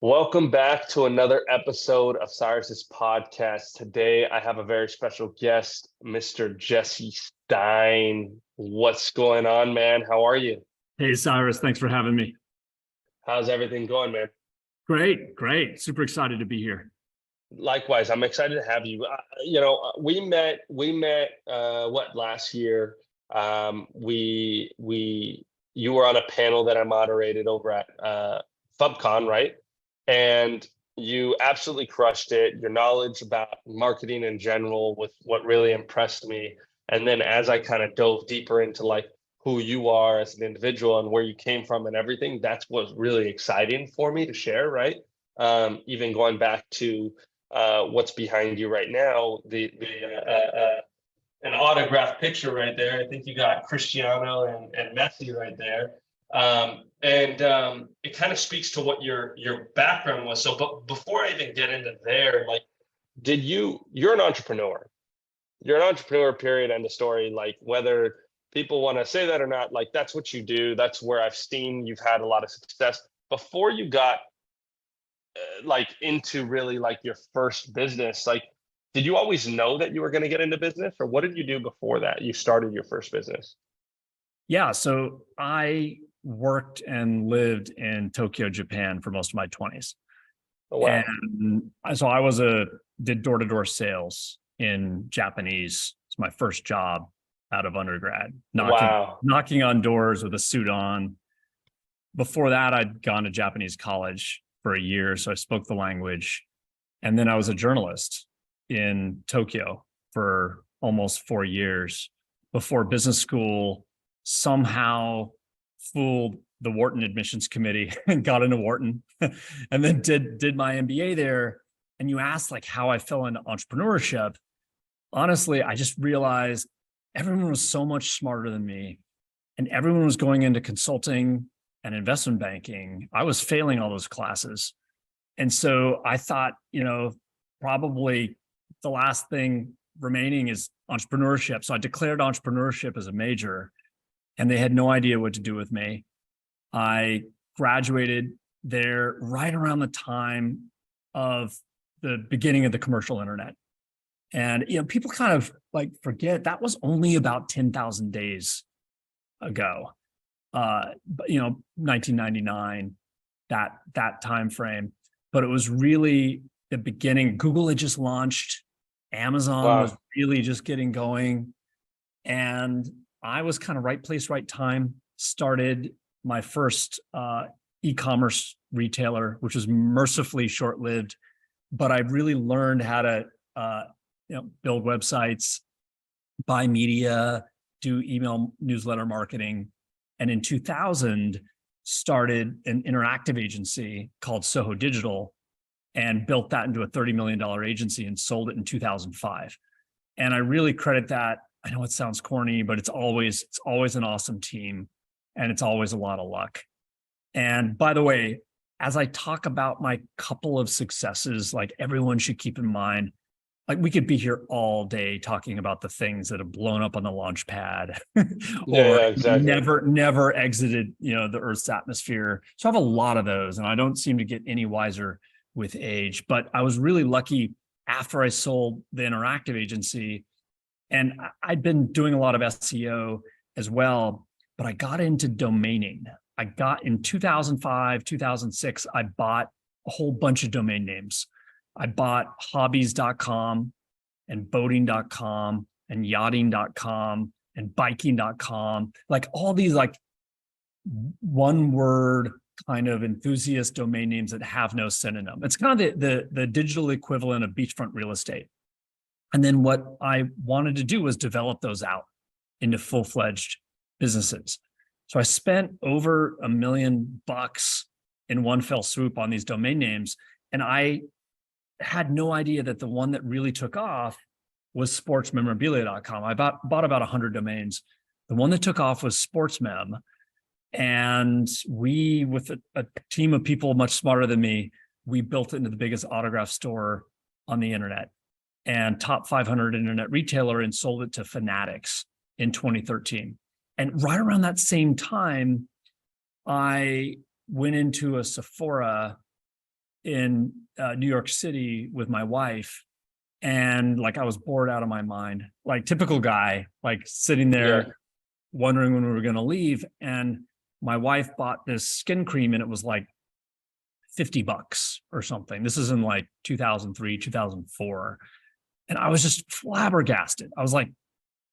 Welcome back to another episode of Cyrus's podcast. Today, I have a very special guest, Mr. Jesse Stein. What's going on, man? How are you? Hey, Cyrus, thanks for having me. How's everything going, man? Great. Super excited to be here. Likewise, I'm excited to have you. We met last year? You were on a panel that I moderated over at FubCon, right? And you absolutely crushed it. Your knowledge about marketing in general was what really impressed me. And then as I kind of dove deeper into like who you are as an individual and where you came from and everything, that's what's really exciting for me to share, right? Even going back to what's behind you right now, an autographed picture right there. I think you got Cristiano and Messi right there. It kind of speaks to what your background was. So, but before I even get into there, like, you're an entrepreneur. You're an entrepreneur, period, end of story. Like, whether people want to say that or not, like, that's what you do. That's where I've seen you've had a lot of success. Before you got like into really like your first business, like, did you always know that you were going to get into business, or what did you do before that you started your first business? Yeah, so I worked and lived in Tokyo, Japan for most of my 20s. Oh, wow. And so did door-to-door sales in Japanese. It's my first job out of undergrad, knocking on doors with a suit on. Before that, I'd gone to Japanese college for a year, so I spoke the language. And then I was a journalist in Tokyo for almost 4 years before business school somehow fooled the Wharton admissions committee and got into Wharton and then did my MBA there. And you asked like how I fell into entrepreneurship. Honestly, I just realized everyone was so much smarter than me and everyone was going into consulting and investment banking. I was failing all those classes. And so I thought, probably the last thing remaining is entrepreneurship. So I declared entrepreneurship as a major and they had no idea what to do with me. I graduated there right around the time of the beginning of the commercial internet. And, people kind of like forget that was only about 10,000 days ago. 1999, that time frame. But it was really the beginning. Google had just launched. Amazon was really just getting going. And I was kind of right place, right time, started my first e-commerce retailer, which was mercifully short-lived, but I really learned how to build websites, buy media, do email newsletter marketing. And in 2000, started an interactive agency called Soho Digital and built that into a $30 million agency and sold it in 2005. And I really credit that. I know it sounds corny, but it's always an awesome team and it's always a lot of luck. And by the way, as I talk about my couple of successes, like everyone should keep in mind, like we could be here all day talking about the things that have blown up on the launch pad or Exactly. never exited, the Earth's atmosphere. So I have a lot of those and I don't seem to get any wiser with age, but I was really lucky after I sold the interactive agency. And I'd been doing a lot of SEO as well, but I got into domaining. In 2005, 2006, I bought a whole bunch of domain names. I bought hobbies.com and boating.com and yachting.com and biking.com, like all these like one word kind of enthusiast domain names that have no synonym. It's kind of the digital equivalent of beachfront real estate. And then what I wanted to do was develop those out into full-fledged businesses. So I spent over $1 million in one fell swoop on these domain names. And I had no idea that the one that really took off was sportsmemorabilia.com. I bought about 100 domains. The one that took off was SportsMem. And we, with a team of people much smarter than me, we built it into the biggest autograph store on the internet and top 500 internet retailer and sold it to Fanatics in 2013. And right around that same time, I went into a Sephora in New York City with my wife, and like I was bored out of my mind, like typical guy, like sitting there Yeah. wondering when we were going to leave. And my wife bought this skin cream, and it was like $50 or something. This is in like 2003, 2004. And I was just flabbergasted. I was like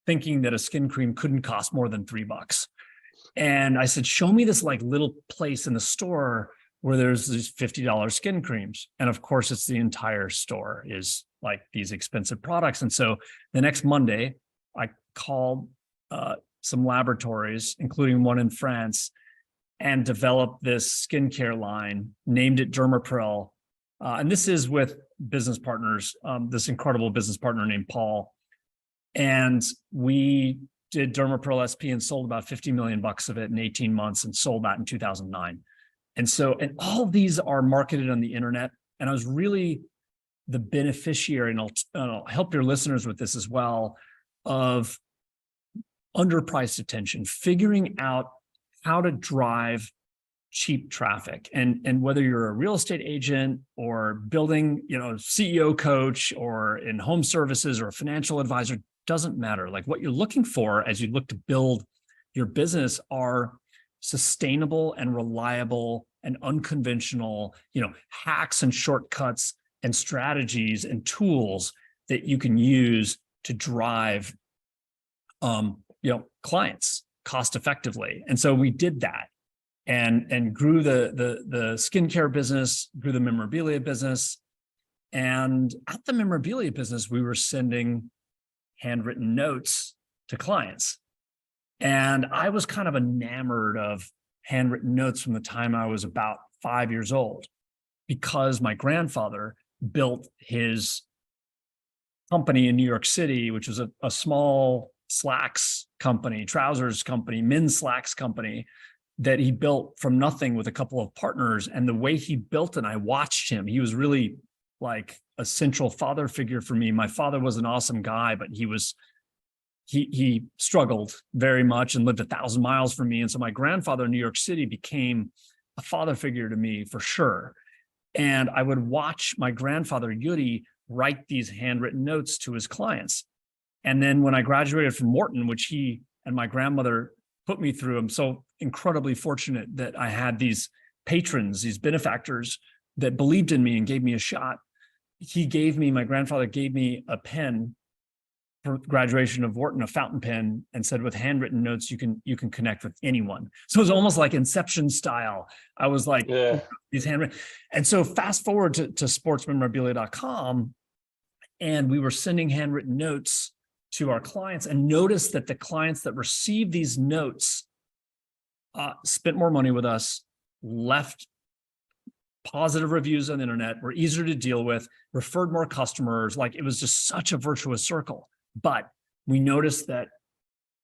thinking that a skin cream couldn't cost more than $3. And I said, show me this like little place in the store where there's these $50 skin creams. And of course, it's the entire store is like these expensive products. And so the next Monday, I called some laboratories, including one in France, and developed this skincare line, named it Dermapril. And this is with business partners, this incredible business partner named Paul. And we did Dermapril SP and sold about 50 million bucks of it in 18 months and sold that in 2009. And so, and all of these are marketed on the internet. And I was really the beneficiary, and I'll help your listeners with this as well, of underpriced attention, figuring out how to drive cheap traffic. And whether you're a real estate agent or building, CEO coach, or in home services or a financial advisor, doesn't matter. Like what you're looking for as you look to build your business are sustainable and reliable and unconventional, hacks and shortcuts and strategies and tools that you can use to drive, clients cost effectively. And so we did that and grew the skincare business, grew the memorabilia business. And at the memorabilia business, we were sending handwritten notes to clients. And I was kind of enamored of handwritten notes from the time I was about 5 years old, because my grandfather built his company in New York City, which was a small slacks company, trousers company, men's slacks company that he built from nothing with a couple of partners. And the way he built it, I watched him. He was really like a central father figure for me. My father was an awesome guy, but he struggled very much and lived 1,000 miles from me. And so my grandfather in New York City became a father figure to me for sure. And I would watch my grandfather, Yuri, write these handwritten notes to his clients. And then when I graduated from Wharton, which he and my grandmother put me through, I'm so incredibly fortunate that I had these patrons, these benefactors that believed in me and gave me a shot. My grandfather gave me a pen for graduation of Wharton, a fountain pen, and said, with handwritten notes, you can connect with anyone. So it was almost like Inception style. I was like, Yeah. these handwritten. And so fast forward to sportsmemorabilia.com, and we were sending handwritten notes to our clients, and noticed that the clients that received these notes spent more money with us, left positive reviews on the internet, were easier to deal with, referred more customers. Like it was just such a virtuous circle. But we noticed that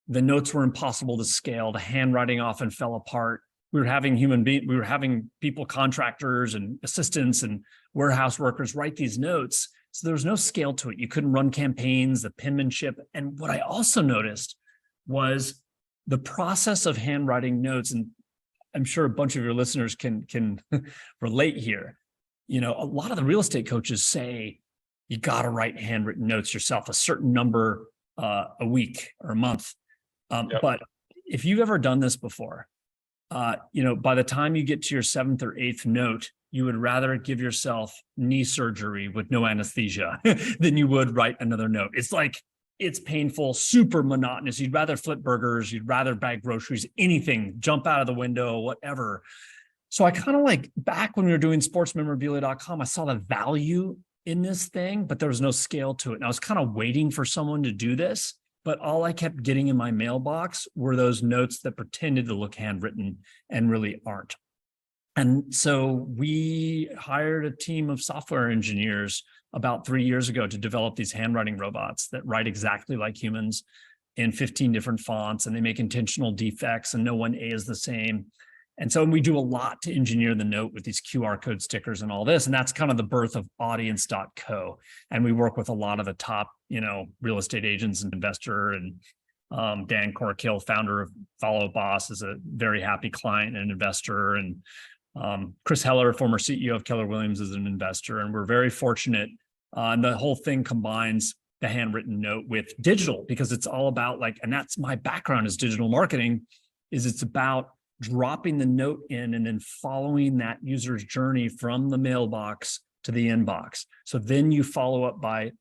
the notes were impossible to scale. The handwriting often fell apart. We were having people, contractors and assistants and warehouse workers write these notes. So there was no scale to it. You couldn't run campaigns, the penmanship. And what I also noticed was the process of handwriting notes, and I'm sure a bunch of your listeners can relate here. A lot of the real estate coaches say you got to write handwritten notes yourself, a certain number a week or a month. Yep. But if you've ever done this before, by the time you get to your 7th or 8th note, you would rather give yourself knee surgery with no anesthesia than you would write another note. It's painful, super monotonous. You'd rather flip burgers, you'd rather bag groceries, anything, jump out of the window, whatever. So I kind of like, back when we were doing sportsmemorabilia.com, I saw the value in this thing, but there was no scale to it. And I was kind of waiting for someone to do this, but all I kept getting in my mailbox were those notes that pretended to look handwritten and really aren't. And so we hired a team of software engineers about 3 years ago to develop these handwriting robots that write exactly like humans in 15 different fonts, and they make intentional defects, and no one A is the same. And so we do a lot to engineer the note with these QR code stickers and all this. And that's kind of the birth of audience.co. And we work with a lot of the top, real estate agents and investor, and Dan Corkill, founder of Follow Boss, is a very happy client and investor. And Chris Heller, former CEO of Keller Williams, is an investor, and we're very fortunate. And the whole thing combines the handwritten note with digital, because it's all about like, and that's my background is digital marketing, is it's about dropping the note in and then following that user's journey from the mailbox to the inbox. So then you follow up by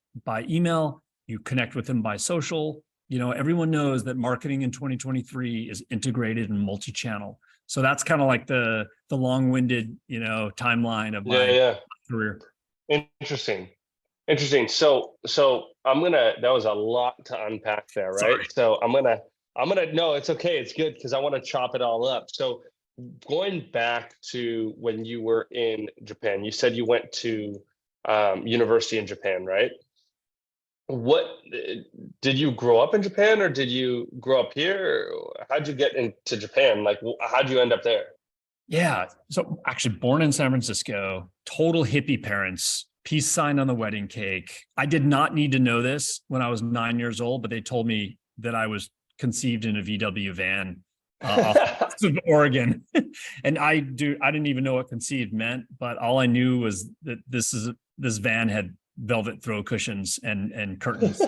email, you connect with them by social. You know, everyone knows that marketing in 2023 is integrated and multi-channel. So that's kind of like the long-winded, you know, timeline of my career. Interesting. So that was a lot to unpack there, right? Sorry. So I'm gonna no, it's okay. It's good because I want to chop it all up. So going back to when you were in Japan, you said you went to university in Japan, right? What did you grow up in Japan, or did you grow up here? How'd you get into Japan? Like, how'd you end up there? Yeah. So actually born in San Francisco, total hippie parents, peace sign on the wedding cake. I did not need to know this when I was 9 years old, but they told me that I was conceived in a VW van off of Oregon. And I didn't even know what conceived meant, but all I knew was that this van had velvet throw cushions and curtains.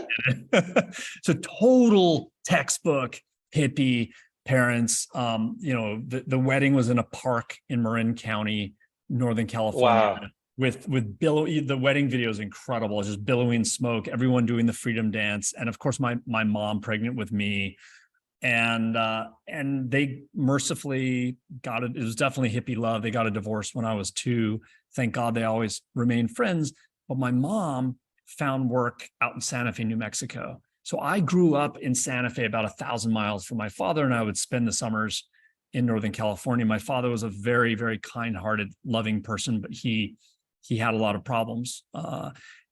So total textbook hippie parents. You know, the wedding was in a park in Marin County, Northern California. Wow. With the wedding video is incredible. It's just billowing smoke, everyone doing the freedom dance, and of course my mom pregnant with me, and they mercifully got it. It was definitely hippie love. They got a divorce when I was 2. Thank God they always remained friends. But my mom found work out in Santa Fe, New Mexico. So I grew up in Santa Fe, about 1,000 miles from my father, and I would spend the summers in Northern California. My father was a very, very kind-hearted, loving person, but he had a lot of problems.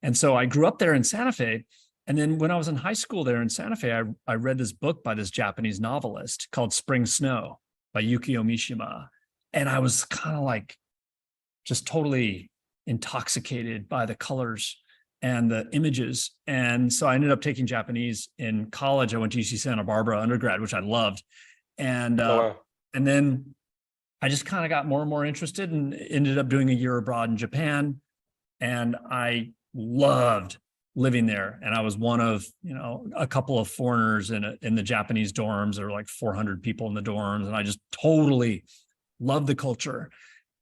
And so I grew up there in Santa Fe. And then when I was in high school there in Santa Fe, I read this book by this Japanese novelist called Spring Snow by Yukio Mishima. And I was kind of like just totally intoxicated by the colors and the images. And so I ended up taking Japanese in college. I went to UC Santa Barbara undergrad, which I loved. And and then I just kind of got more and more interested and ended up doing a year abroad in Japan. And I loved living there. And I was one of, you know, a couple of foreigners in the Japanese dorms. There were like 400 people in the dorms. And I just totally loved the culture.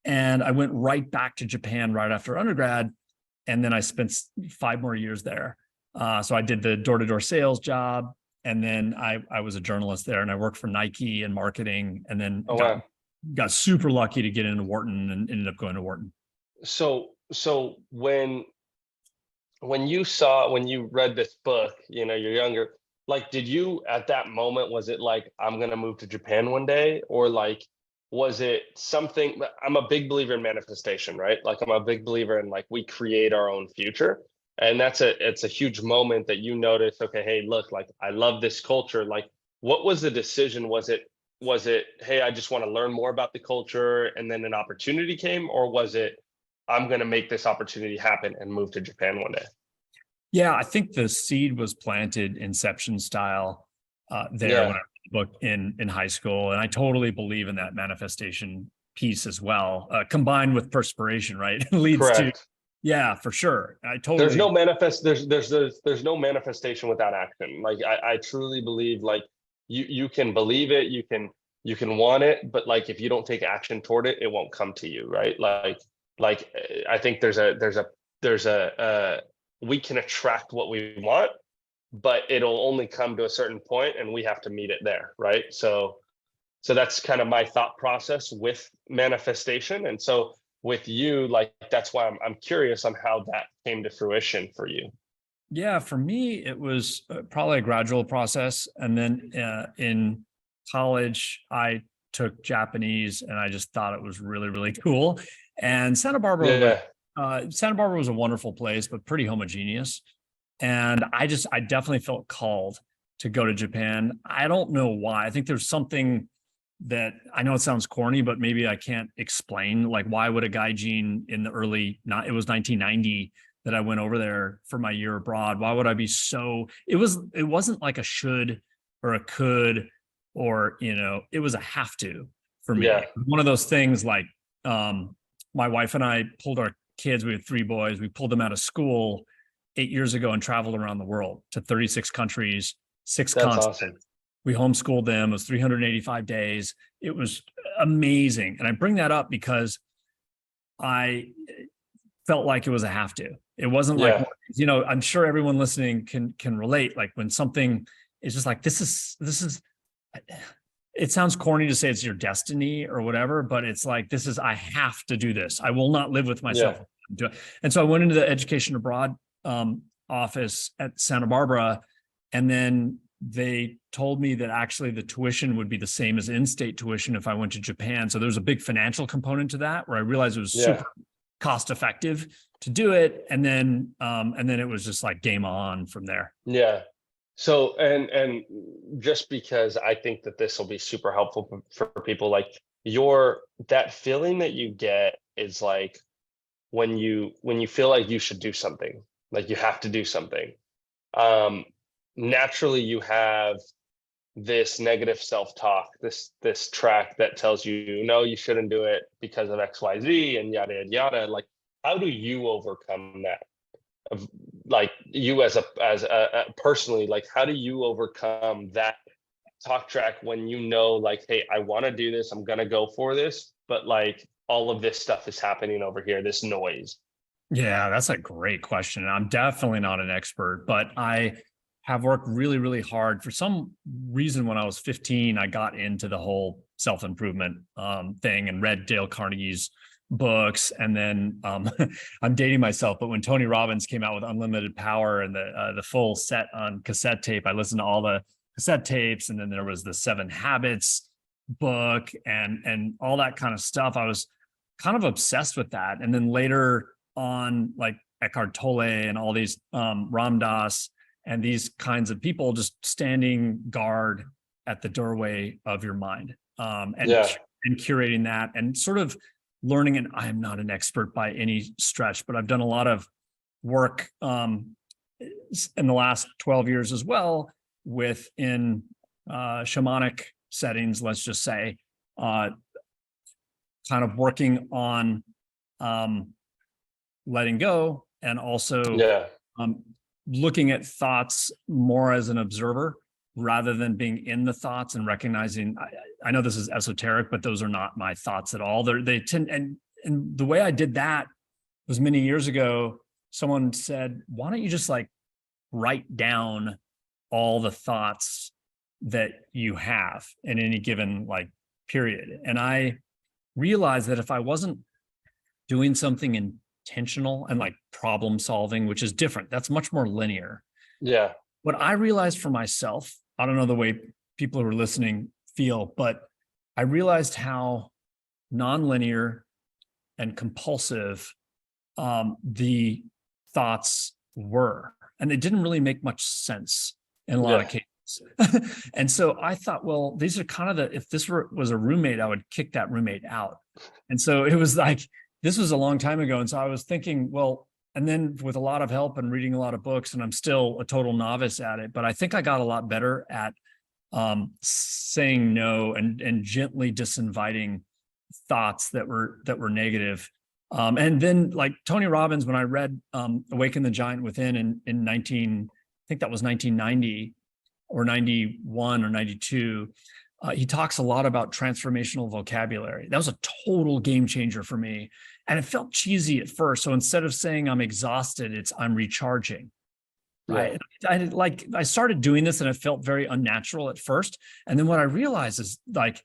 And I went right back to Japan right after undergrad. And then I spent 5 more years there. So I did the door-to-door sales job. And then I was a journalist there, and I worked for Nike in marketing, and then got super lucky to get into Wharton and ended up going to Wharton. So when you read this book, you know, you're younger, like, did you at that moment, was it like, I'm going to move to Japan one day? Or like, was it something? I'm a big believer in manifestation, right? Like, I'm a big believer in like, we create our own future. And it's a huge moment that you notice, okay, hey, look, like, I love this culture. Like, what was the decision? Was it, hey, I just want to learn more about the culture, and then an opportunity came? Or was it, I'm going to make this opportunity happen and move to Japan one day? Yeah, I think the seed was planted Inception style there when I read the book in high school. And I totally believe in that manifestation piece as well, combined with perspiration, right? It leads to, yeah, for sure. I totally. There's no manifestation without action. Like, I truly believe, like, you can believe it, you can want it, but like, if you don't take action toward it, it won't come to you, right? Like I think there's a we can attract what we want, but it'll only come to a certain point, and we have to meet it there, right? So that's kind of my thought process with manifestation. And so with you, like, that's why I'm curious on how that came to fruition for you. Yeah, for me, it was probably a gradual process. And then in college, I took Japanese, and I just thought it was really, really cool. And Santa Barbara was a wonderful place, but pretty homogeneous. And I definitely felt called to go to Japan. I don't know why. I think there's something that, I know it sounds corny, but maybe I can't explain. Like, why would a gaijin in the it was 1990 that I went over there for my year abroad. Why would I be so, it wasn't like a should or a could, or, you know, it was a have to for me. Yeah. One of those things like, my wife and I pulled our kids, we had 3 boys, we pulled them out of school 8 years ago and traveled around the world to 36 countries, 6 That's continents. awesome. We homeschooled them. It was 385 days. It was amazing. And I bring that up because I felt like it was a have to. It wasn't like, Yeah. you know, I'm sure everyone listening can relate. Like when something is just like, this is, it sounds corny to say it's your destiny or whatever, but it's like, this is, I have to do this. I will not live with myself. Yeah. And so I went into the education abroad office at Santa Barbara, and then they told me that actually the tuition would be the same as in-state tuition if I went to Japan. So there's a big financial component to that, where I realized it was Yeah. super cost effective to do it. And then it was just like game on from there. Yeah. So, and just because I think that this will be super helpful for people, like that feeling that you get is like when you feel like you should do something, like you have to do something. Naturally you have this negative self-talk, this track that tells you, no, you shouldn't do it because of XYZ and yada yada yada. Like, how do you overcome that? Of like you as a personally, like how do you overcome that talk track when you know, like, hey, I want to do this, I'm gonna go for this, but like all of this stuff is happening over here, this noise? Yeah, that's a great question. I'm definitely not an expert, but I have worked really, really hard. For some reason, when I was 15, I got into the whole self-improvement thing and read Dale Carnegie's books. And then I'm dating myself, but when Tony Robbins came out with Unlimited Power and the full set on cassette tape, I listened to all the cassette tapes. And then there was the 7 Habits book and all that kind of stuff. I was kind of obsessed with that. And then later on, like Eckhart Tolle and all these Ram Dass and these kinds of people just standing guard at the doorway of your mind, and curating that and sort of learning. And I am not an expert by any stretch, but I've done a lot of work in the last 12 years as well within shamanic settings, let's just say, kind of working on letting go, and also looking at thoughts more as an observer rather than being in the thoughts, and recognizing, I know this is esoteric, but those are not my thoughts at all. They tend, and the way I did that was many years ago. Someone said, why don't you just like write down all the thoughts that you have in any given like period? And I realized that if I wasn't doing something intentional and like problem solving, which is different, that's much more linear. Yeah. What I realized for myself, I don't know the way people who are listening feel, but I realized how nonlinear and compulsive the thoughts were. And they didn't really make much sense in a lot of cases. And so I thought, well, these are kind of if this was a roommate, I would kick that roommate out. And so it was like, this was a long time ago. And so I was thinking, well, and then with a lot of help and reading a lot of books, and I'm still a total novice at it, but I think I got a lot better at saying no and gently disinviting thoughts that were negative. And then like Tony Robbins, when I read Awaken the Giant Within in I think that was 1990 or 91 or 92, he talks a lot about transformational vocabulary. That was a total game changer for me. And it felt cheesy at first. So instead of saying I'm exhausted, it's I'm recharging. Right. Yeah. I started doing this and it felt very unnatural at first. And then what I realized is like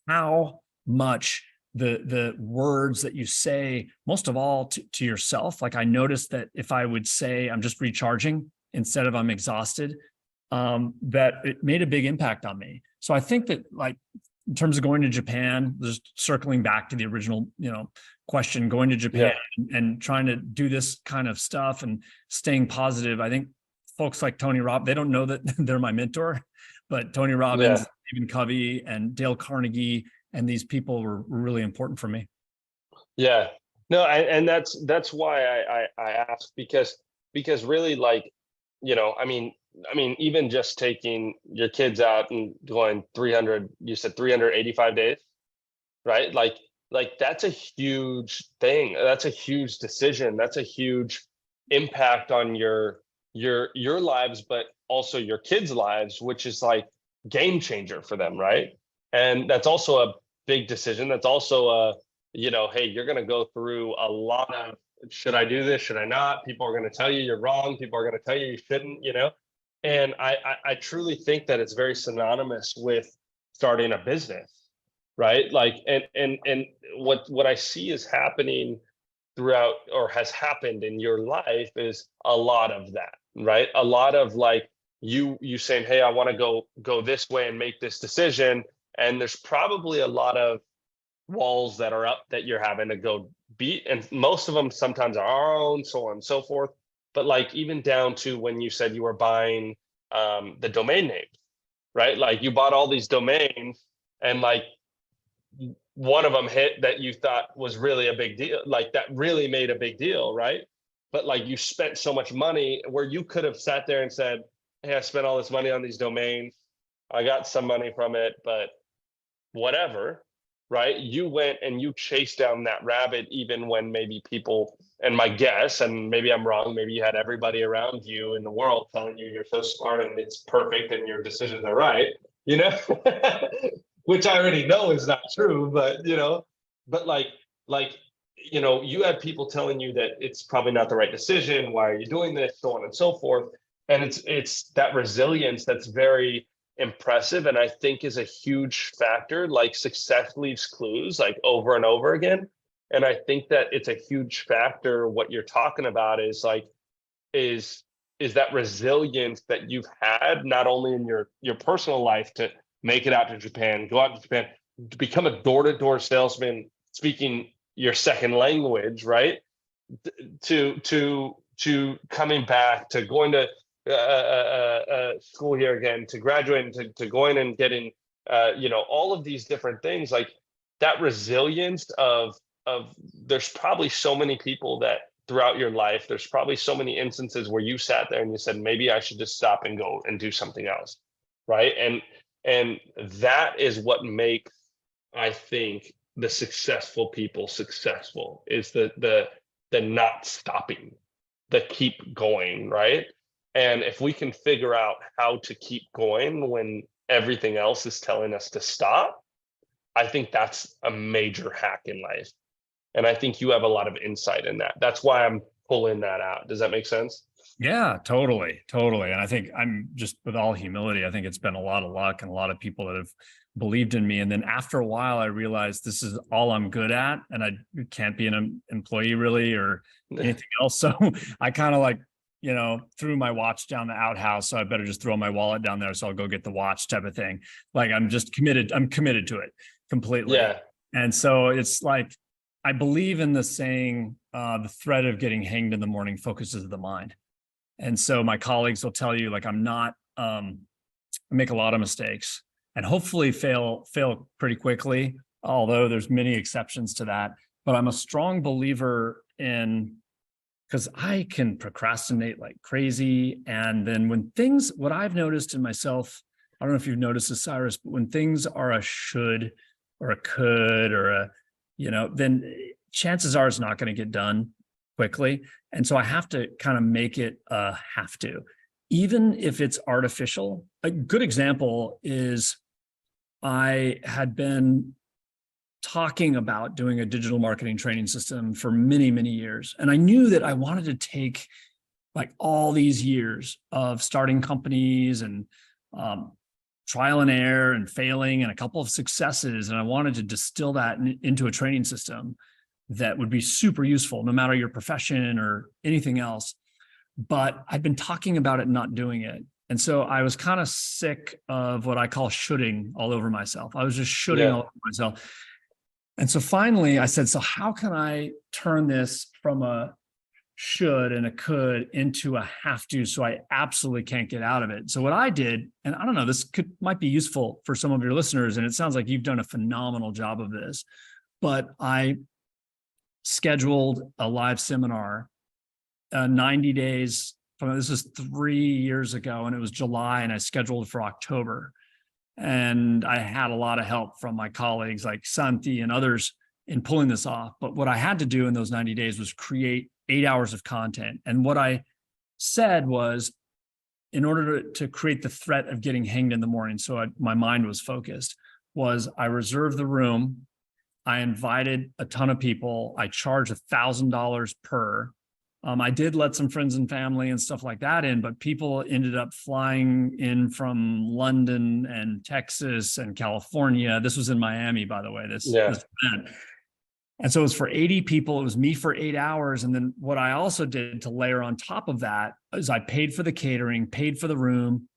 how much the words that you say, most of all to yourself, like I noticed that if I would say I'm just recharging instead of I'm exhausted, that it made a big impact on me. So I think that like in terms of going to Japan, just circling back to the original, question, going to Japan and trying to do this kind of stuff and staying positive. I think folks like Tony Robbins, they don't know that they're my mentor, but Tony Robbins, Stephen Covey, and Dale Carnegie, and these people were really important for me. Yeah, no, and that's why I asked, because really, like, I mean, even just taking your kids out and going 300, you said 385 days, right? Like like that's a huge thing. That's a huge decision. That's a huge impact on your lives, but also your kids' lives, which is like game changer for them, right? And that's also a big decision. That's also a, hey, you're going to go through a lot of, should I do this? Should I not? People are going to tell you you're wrong. People are going to tell you you shouldn't. And I truly think that it's very synonymous with starting a business, right? Like, and what I see is happening throughout, or has happened in your life, is a lot of that, right? A lot of like you saying, hey, I want to go this way and make this decision, and there's probably a lot of walls that are up that you're having to go beat, and most of them sometimes are our own, so on and so forth. But like even down to when you said you were buying the domain names, right? Like you bought all these domains, and like one of them hit that you thought was really a big deal, like that really made a big deal, right? But like you spent so much money where you could have sat there and said, hey, I spent all this money on these domains, I got some money from it, but whatever, right? You went and you chased down that rabbit, even when maybe people, and my guess, and maybe I'm wrong, maybe you had everybody around you in the world telling you you're so smart and it's perfect and your decisions are right, you know? Which I already know is not true, but but like, you had people telling you that it's probably not the right decision. Why are you doing this? So on and so forth. And it's that resilience that's very impressive, and I think is a huge factor. Like success leaves clues, like over and over again. And I think that it's a huge factor. What you're talking about is like, is that resilience that you've had, not only in your personal life to make it out to Japan, go out to Japan, to become a door-to-door salesman speaking your second language, right? To coming back, to going to school here again, to graduating, to going and getting all of these different things. Like that resilience of there's probably so many people that throughout your life, there's probably so many instances where you sat there and you said, maybe I should just stop and go and do something else, right? And that is what makes, I think, the successful people successful, is the not stopping, the keep going, right? And if we can figure out how to keep going when everything else is telling us to stop, I think that's a major hack in life. And I think you have a lot of insight in that. That's why I'm pulling that out. Does that make sense? Yeah, totally, totally. And I think, I'm just, with all humility, I think it's been a lot of luck and a lot of people that have believed in me. And then after a while, I realized this is all I'm good at, and I can't be an employee really or anything else. So I kind of like, threw my watch down the outhouse. So I better just throw my wallet down there. So I'll go get the watch, type of thing. Like I'm committed to it completely. Yeah. And so it's like, I believe in the saying, the thread of getting hanged in the morning focuses the mind. And so my colleagues will tell you, like, I make a lot of mistakes and hopefully fail pretty quickly, although there's many exceptions to that. But I'm a strong believer in, because I can procrastinate like crazy. And then what I've noticed in myself, I don't know if you've noticed this, Cyrus, but when things are a should or a could or then chances are it's not going to get done quickly. And so I have to kind of make it a have to, even if it's artificial. A good example is I had been talking about doing a digital marketing training system for many, many years. And I knew that I wanted to take like all these years of starting companies and trial and error and failing and a couple of successes. And I wanted to distill that into a training system that would be super useful, no matter your profession or anything else. But I've been talking about it and not doing it. And so I was kind of sick of what I call shoulding all over myself. I was just shoulding all over myself. And so finally I said, so how can I turn this from a should and a could into a have to, so I absolutely can't get out of it? So what I did, and I don't know, this might be useful for some of your listeners, and it sounds like you've done a phenomenal job of this, but I scheduled a live seminar 90 days from, this was 3 years ago, and it was July, and I scheduled it for October. And I had a lot of help from my colleagues like Santi and others in pulling this off. But what I had to do in those 90 days was create 8 hours of content. And what I said was, in order to create the threat of getting hanged in the morning, so my mind was focused, was I reserved the room. I invited a ton of people. I charged $1,000 per. I did let some friends and family and stuff like that in, but people ended up flying in from London and Texas and California. This was in Miami, by the way, this event. And so it was for 80 people. It was me for 8 hours. And then what I also did to layer on top of that is I paid for the catering, paid for the room.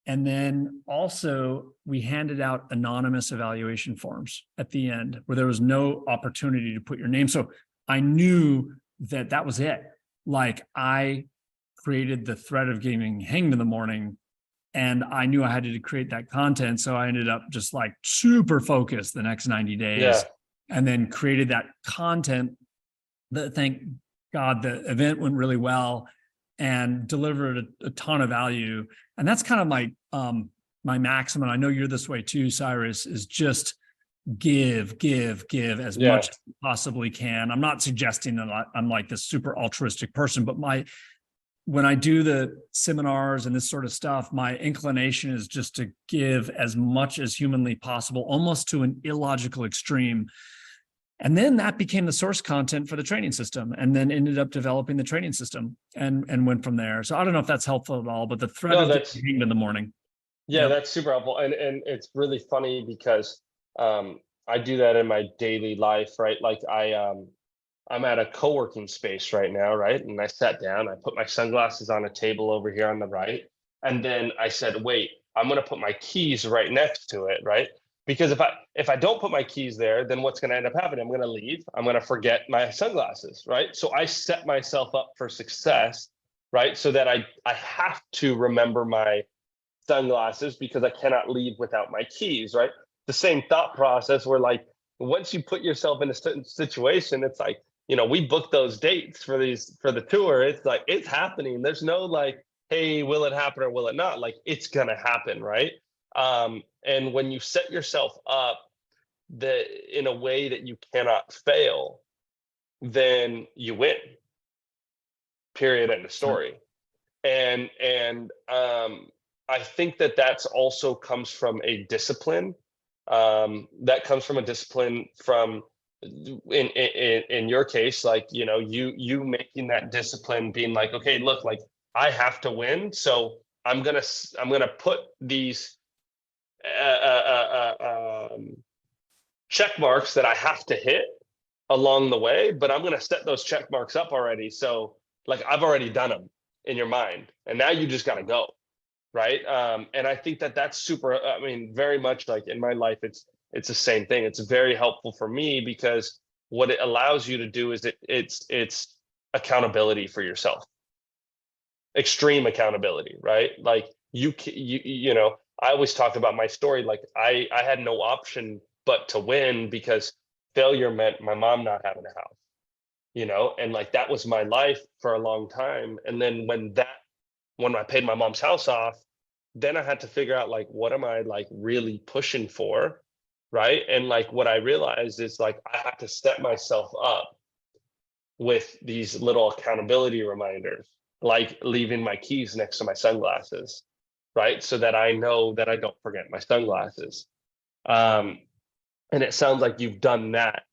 And then also we handed out anonymous evaluation forms at the end where there was no opportunity to put your name. So I knew that that was it. Like, I created the threat of getting hanged in the morning, and I knew I had to create that content. So I ended up just like super focused the next 90 days and then created that content that, thank God, the event went really well and delivered a ton of value. And that's kind of my maxim. And I know you're this way too, Cyrus, is just give as much as you possibly can. I'm not suggesting that I'm like this super altruistic person, but when I do the seminars and this sort of stuff, my inclination is just to give as much as humanly possible, almost to an illogical extreme. And then that became the source content for the training system, and then ended up developing the training system and went from there. So I don't know if that's helpful at all, but the threat of getting hanged in the morning. Yeah, that's super helpful. And it's really funny because I do that in my daily life, right? Like I'm at a co-working space right now, right? And I sat down, I put my sunglasses on a table over here on the right. And then I said, wait, I'm gonna put my keys right next to it, right? Because if I don't put my keys there, then what's gonna end up happening? I'm gonna leave, I'm gonna forget my sunglasses, right? So I set myself up for success, right? So that I have to remember my sunglasses because I cannot leave without my keys, right? The same thought process where, like, once you put yourself in a certain situation, it's like, we booked those dates for the tour. It's like, it's happening. There's no like, hey, will it happen or will it not? Like, it's gonna happen, right? And when you set yourself up in a way that you cannot fail, then you win. Period. End of story. And I think that's also comes from a discipline. That comes from a discipline from, in your case, like, you making that discipline, being like, okay, look, like, I have to win, so I'm gonna put these check marks that I have to hit along the way, but I'm gonna set those check marks up already. So, like, I've already done them in your mind, and now you just gotta go. Right. And I think that's super, very much like in my life, it's the same thing. It's very helpful for me because what it allows you to do is it's accountability for yourself, extreme accountability, right? Like I always talk about my story. Like I had no option but to win because failure meant my mom not having a house, and like that was my life for a long time. And then when I paid my mom's house off, then I had to figure out, like, what am I like really pushing for, right? And like what I realized is, like, I had to set myself up with these little accountability reminders, like leaving my keys next to my sunglasses, right? So that I know that I don't forget my sunglasses. And it sounds like you've done that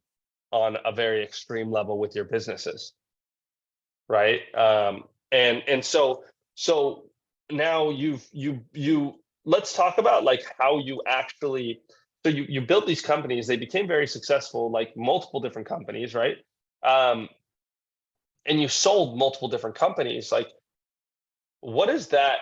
on a very extreme level with your businesses, right? And so now let's talk about like how you actually, so you built these companies, they became very successful, like multiple different companies, right? And you sold multiple different companies. Like, what does that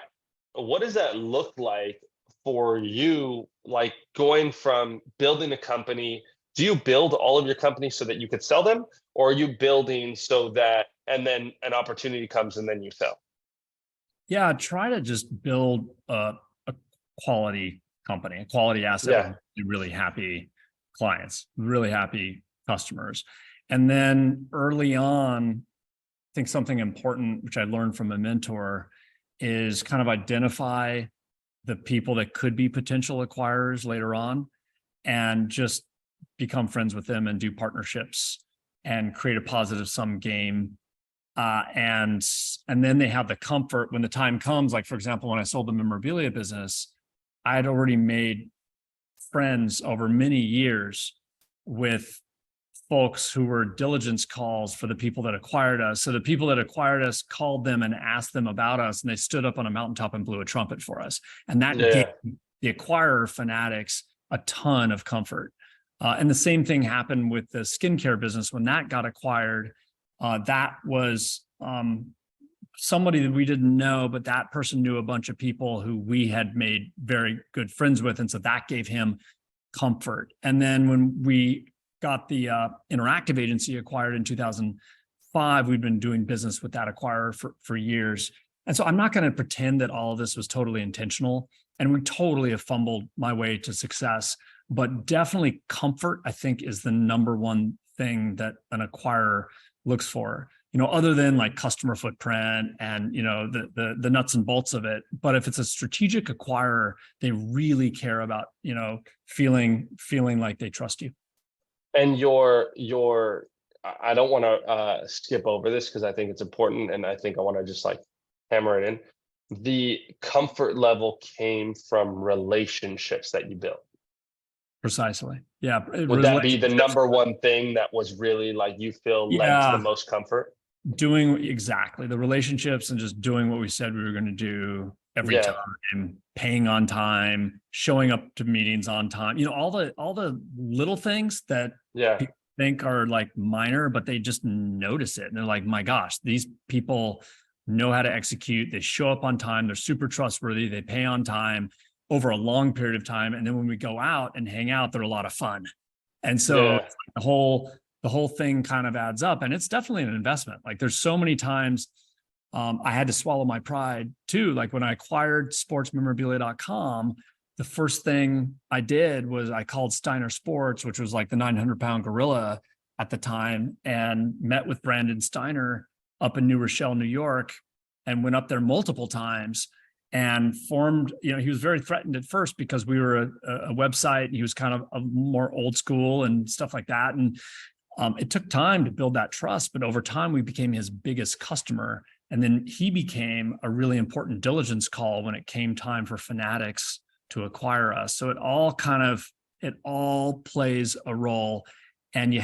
look like for you? Like, going from building a company, do you build all of your companies so that you could sell them, or are you building so that, and then an opportunity comes and then you sell? Yeah, try to just build a quality company, a quality asset with really happy clients, really happy customers. And then early on, I think something important, which I learned from a mentor, is kind of identify the people that could be potential acquirers later on, and just become friends with them and do partnerships and create a positive sum game. And then they have the comfort when the time comes, like, for example, when I sold the memorabilia business, I had already made friends over many years with folks who were diligence calls for the people that acquired us. So the people that acquired us called them and asked them about us, and they stood up on a mountaintop and blew a trumpet for us. And that gave the acquirer fanatics a ton of comfort. And the same thing happened with the skincare business. When that got acquired, that was somebody that we didn't know, but that person knew a bunch of people who we had made very good friends with. And so that gave him comfort. And then when we got the interactive agency acquired in 2005, we'd been doing business with that acquirer for years. And so I'm not going to pretend that all of this was totally intentional. And we totally have fumbled my way to success. But definitely comfort, I think, is the number one thing that an acquirer looks for, other than like customer footprint and, the nuts and bolts of it. But if it's a strategic acquirer, they really care about, feeling like they trust you. And I don't want to skip over this because I think it's important, and I think I want to just like hammer it in. The comfort level came from relationships that you built. Precisely. Yeah. Would that be the number one thing that was really like you feel led to the most comfort? Doing exactly the relationships and just doing what we said we were going to do every time, paying on time, showing up to meetings on time, all the little things that people think are like minor, but they just notice it. And they're like, my gosh, these people know how to execute. They show up on time. They're super trustworthy. They pay on time over a long period of time. And then when we go out and hang out, they're a lot of fun. And so the whole thing kind of adds up, and it's definitely an investment. Like there's so many times I had to swallow my pride too. Like when I acquired sportsmemorabilia.com, the first thing I did was I called Steiner Sports, which was like the 900-pound gorilla at the time, and met with Brandon Steiner up in New Rochelle, New York, and went up there multiple times and formed, he was very threatened at first because we were a website and he was kind of a more old school and stuff like that. And it took time to build that trust, but over time we became his biggest customer. And then he became a really important diligence call when it came time for fanatics to acquire us. So it all plays a role. And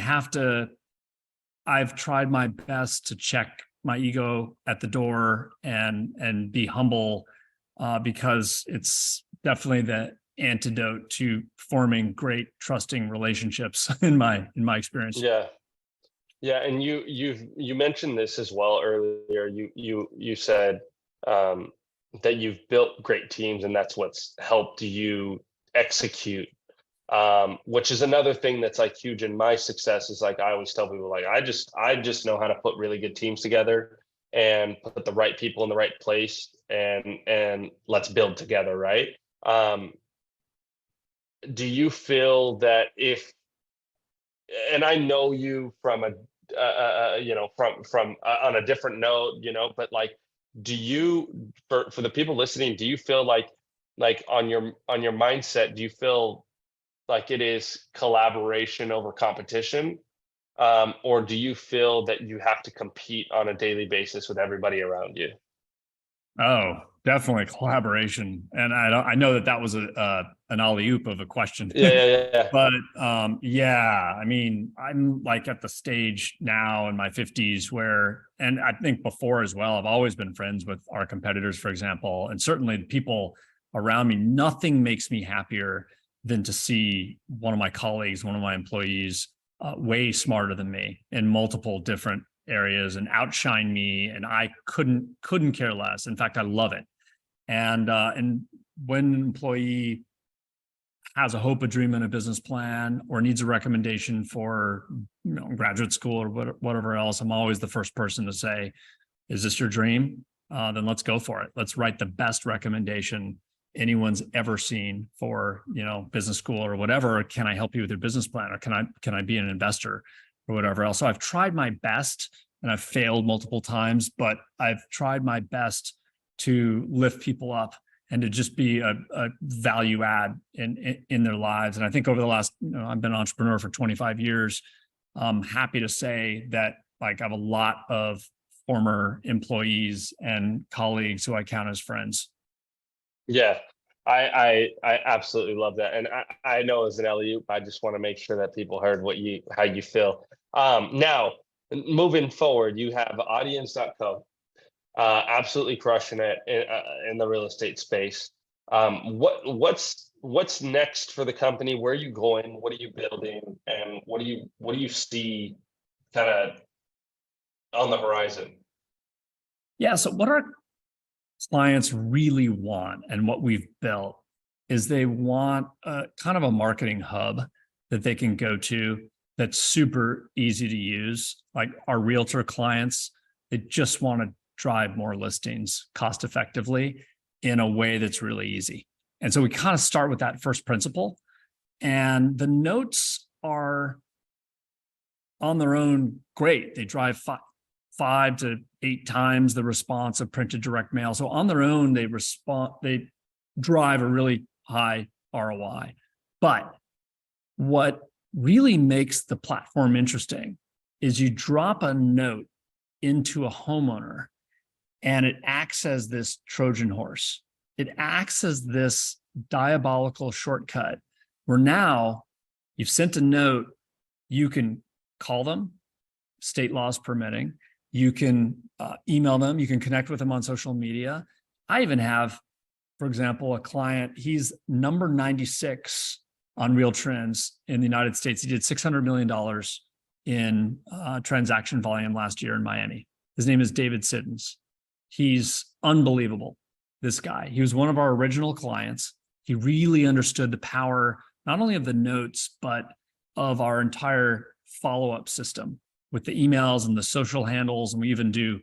I've tried my best to check my ego at the door and be humble, because it's definitely the antidote to forming great trusting relationships in my experience. And you mentioned this as well earlier. You said that you've built great teams and that's what's helped you execute, which is another thing that's like huge in my success. Is like I always tell people, like I just know how to put really good teams together and put the right people in the right place and let's build together, right? Do you feel that and I know you from from on a different note, but like, do you, for the people listening, do you feel like on your mindset, do you feel like it is collaboration over competition? Or do you feel that you have to compete on a daily basis with everybody around you? Oh, definitely collaboration. And I know that was an alley-oop of a question. Yeah. But I mean, I'm like at the stage now in my 50s where, and I think before as well, I've always been friends with our competitors, for example, and certainly the people around me. Nothing makes me happier than to see one of my colleagues, one of my employees, way smarter than me in multiple different areas and outshine me, and I couldn't care less. In fact, I love it. And when an employee has a hope, a dream, and a business plan, or needs a recommendation for graduate school or whatever else, I'm always the first person to say, "Is this your dream? Then let's go for it. Let's write the best recommendation anyone's ever seen for business school or whatever. Can I help you with your business plan, or can I be an investor?" or whatever else. So I've tried my best, and I've failed multiple times, but I've tried my best to lift people up and to just be a value add in their lives. And I think over the last, I've been an entrepreneur for 25 years. I'm happy to say that like I have a lot of former employees and colleagues who I count as friends. Yeah, I absolutely love that. And I know as an alley-oop, I just want to make sure that people heard how you feel. Now moving forward, you have audience.co, absolutely crushing it in the real estate space. What's next for the company? Where are you going? What are you building? And what do you see kind of on the horizon? Yeah. So what our clients really want and what we've built is they want a kind of a marketing hub that they can go to that's super easy to use. Like our realtor clients, they just want to drive more listings cost effectively in a way that's really easy. And so we kind of start with that first principle. And the notes are on their own great. They drive 5 to 8 times the response of printed direct mail. So on their own, they drive a really high ROI. But what really makes the platform interesting is you drop a note into a homeowner and it acts as this Trojan horse. It acts as this diabolical shortcut where now you've sent a note, you can call them, state laws permitting. You can email them. You can connect with them on social media. I even have, for example, a client, he's number 96 on Real Trends in the United States. He did $600 million in transaction volume last year in Miami. His name is David Siddons. He's unbelievable, this guy. He was one of our original clients. He really understood the power, not only of the notes, but of our entire follow-up system with the emails and the social handles. And we even do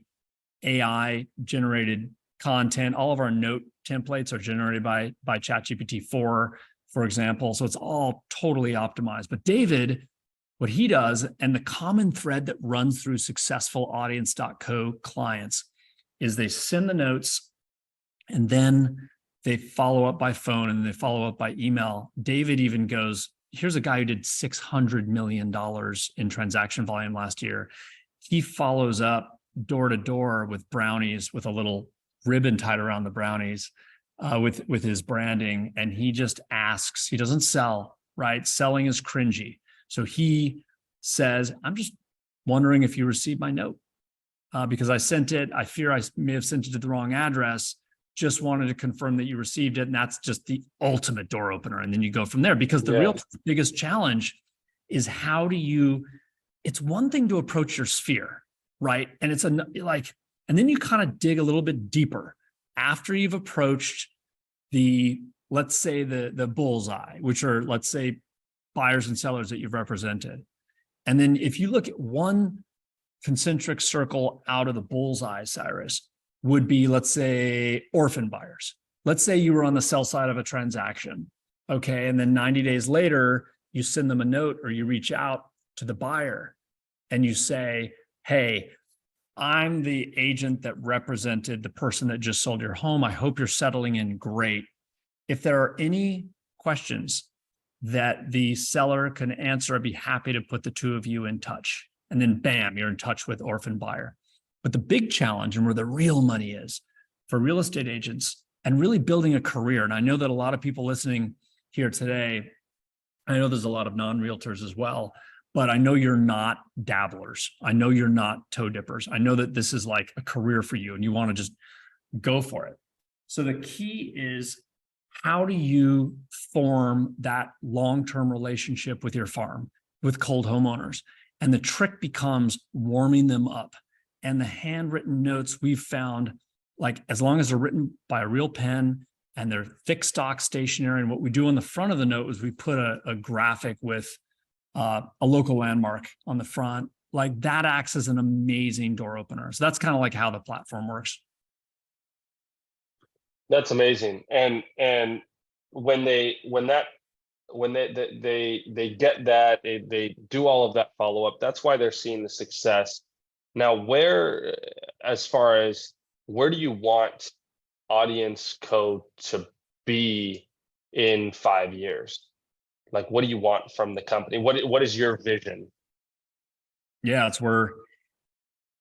AI generated content. All of our note templates are generated by ChatGPT 4, for example. So it's all totally optimized. But David, what he does, and the common thread that runs through successful audience.co clients is they send the notes and then they follow up by phone and they follow up by email. David even goes, here's a guy who did $600 million in transaction volume last year. He follows up door to door with brownies, with a little ribbon tied around the brownies, with his branding. And he just asks, he doesn't sell, right? Selling is cringy. So he says, I'm just wondering if you received my note because I sent it. I fear I may have sent it to the wrong address. Just wanted to confirm that you received it. And that's just the ultimate door opener. And then you go from there because the real biggest challenge is how do you, it's one thing to approach your sphere, right? And it's and then you kind of dig a little bit deeper after you've approached let's say the bullseye, which are, let's say, buyers and sellers that you've represented. And then if you look at one concentric circle out of the bullseye, Cyrus, would be, let's say, orphan buyers. Let's say you were on the sell side of a transaction, okay? And then 90 days later, you send them a note or you reach out to the buyer and you say, hey, I'm the agent that represented the person that just sold your home. I hope you're settling in great. If there are any questions that the seller can answer, I'd be happy to put the two of you in touch. And then bam, you're in touch with orphan buyer. But the big challenge and where the real money is for real estate agents and really building a career. And I know that a lot of people listening here today, I know there's a lot of non-realtors as well, but I know you're not dabblers. I know you're not toe dippers. I know that this is like a career for you and you want to just go for it. So the key is, how do you form that long-term relationship with your farm, with cold homeowners? And the trick becomes warming them up. And the handwritten notes we've found, like as long as they're written by a real pen and they're thick stock stationery. And what we do on the front of the note is we put a graphic with a local landmark on the front. Like that acts as an amazing door opener. So that's kind of like how the platform works. That's amazing. And when they get that, they do all of that follow up. That's why they're seeing the success. Now, as far as where do you want Audience Co to be in 5 years? Like, what do you want from the company? What is your vision? Yeah, it's where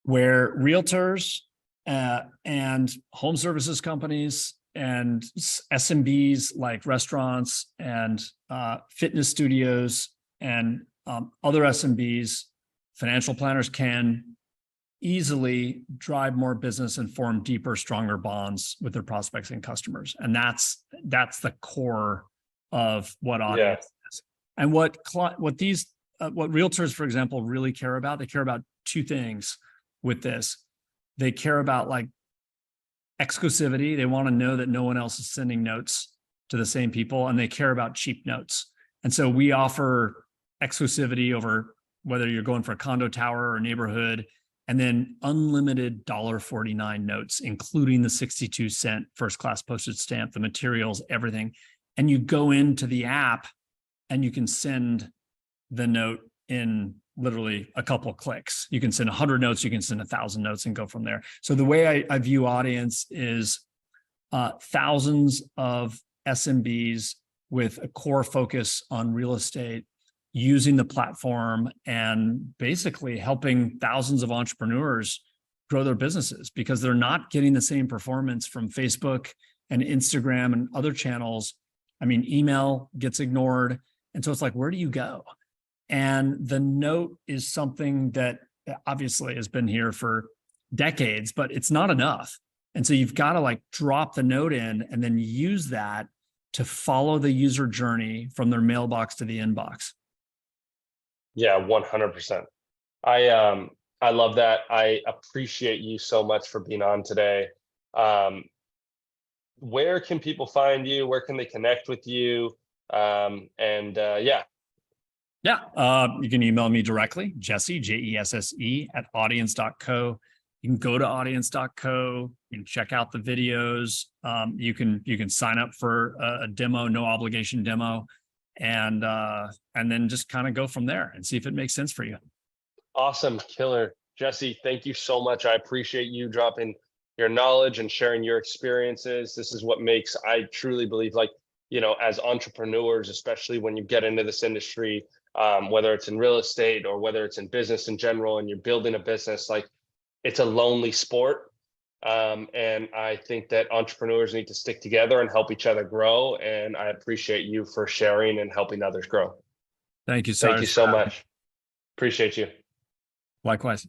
realtors and home services companies and SMBs like restaurants and fitness studios and other SMBs, financial planners can easily drive more business and form deeper, stronger bonds with their prospects and customers. And that's the core of what audience is. And what realtors, for example, really care about. They care about two things with this. They care about like exclusivity. They want to know that no one else is sending notes to the same people, and they care about cheap notes. And so we offer exclusivity over whether you're going for a condo tower or neighborhood, and then unlimited $1.49 notes, including the 62-cent first-class postage stamp, the materials, everything. And you go into the app and you can send the note in literally a couple of clicks. You can send 100 notes, you can send 1,000 notes and go from there. So the way I view audience is thousands of SMBs with a core focus on real estate, using the platform and basically helping thousands of entrepreneurs grow their businesses, because they're not getting the same performance from Facebook and Instagram and other channels. I mean, email gets ignored. And so it's like, where do you go? And the note is something that obviously has been here for decades, but it's not enough. And so you've got to like drop the note in and then use that to follow the user journey from their mailbox to the inbox. Yeah, 100%. I love that. I appreciate you so much for being on today. Where can people find you? Where can they connect with you? Yeah. You can email me directly, Jesse, Jesse at audience.co. You can go to audience.co. You can check out the videos. You can sign up for a demo, no obligation demo, and then just kind of go from there and see if it makes sense for you. Awesome. Killer. Jesse, thank you so much. I appreciate you dropping your knowledge and sharing your experiences. This is what makes, I truly believe, like, as entrepreneurs, especially when you get into this industry, whether it's in real estate or whether it's in business in general, and you're building a business, like, it's a lonely sport. And I think that entrepreneurs need to stick together and help each other grow. And I appreciate you for sharing and helping others grow. Thank you, Thank you so much. Appreciate you. Likewise.